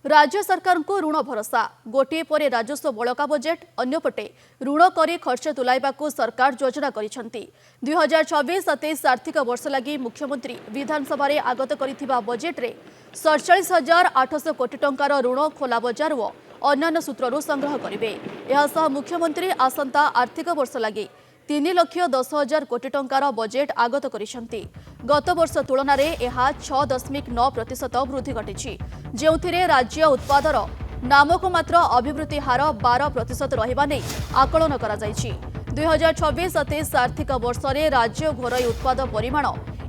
राज्य सरकार को ऋण भरोसा गोटे पर राजस्व बलका बजेट अन्यपटे ऋण कर खर्च तुलाइबा सरकार योजना करिसेंती। 2024-27 आर्थिक वर्ष लगी मुख्यमंत्री विधानसभा आगत करिथिबा बजेट रे 47,800 कोटी टंकार ऋण खोला बजार और अन्य सूत्रु संग्रह करेंगे। यह मुख्यमंत्री आसंता आर्थिक वर्ष लगी 3,10,000 कोटी टंकार बजेट आगत करिसेंती। गत वर्ष तुलन में यह 6.9% वृद्धि घटी, जो राज्य उत्पादर नामक मात्र अभिवृद्धि हार 12% रहिबा नै आकलन करा जायछि। 2026-27 आर्थिक वर्ष में राज्य घरोई उत्पाद परिमाण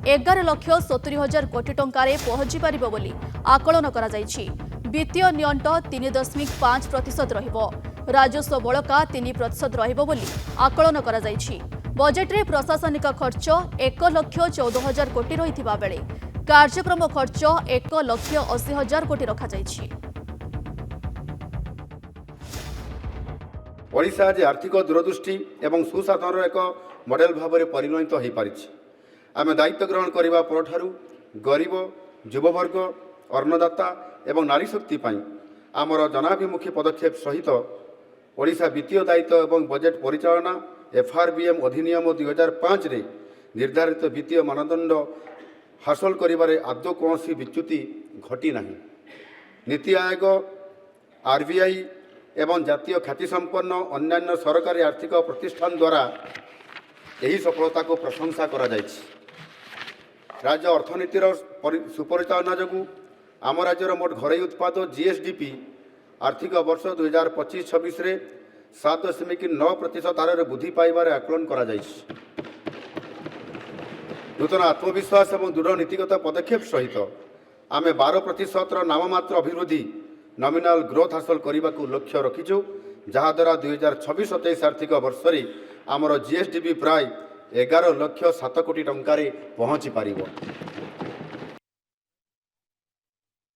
11,70,000 कोटी टंकार पहुंची पारिबो बोली आकलन करा जायछि। वित्तीय नियंट 3.5% रहिबो, राजस्व बलका 3% रहिबो बोली आकलन करा जायछि। बजेट रे प्रशासनिक खर्च 1,14,000 कोटी रहिथिबा बेले कार्यक्रम खर्च 1,80,000 कोटी रखा जायछि। ओडिशा आज आर्थिक दूरदृष्टि एवं सुशासन एक मॉडल भाव में परिणत हो पारिछि। आम दायित्व ग्रहण करने परठारु गरीब युववर्ग अन्नदाता एवं नारी शक्ति आमर जनाभिमुखी पदक्षेप सहित ओडिशा वित्तीय दायित्व एवं बजेट परिचालना FRBM अधिनियम 2005 रे निर्धारित वित्तीय मानदंड हासिल करिबारे आदौ कौनसी विच्युति घटी नहीं। नीति आयोग RBI एवं जातीय ख्यातिसंपन्न अन्यान्य सरकारी आर्थिक प्रतिष्ठान द्वारा यही सफलता को प्रशंसा करा जायछि। राज्य अर्थनीतिर सुपरिचालना जोगु आम राज्यर मोट घरोई उत्पाद GSDP आर्थिक वर्ष 2025-26 रे 7.9% हारे वृद्धि पाइबार आकलन करा जायछि। नूतन आत्मविश्वास और दृढ़ नीतिगत पदक्षेप सहित आम 12% नाममात्र अभिवृद्धि नॉमिनल ग्रोथ हासिल करने को लक्ष्य रखीचु, जहाद्वारा 2026-27 आर्थिक वर्ष में आमर GSDP प्राय 11,07 कोटी टंकार पहुँची पारिबो।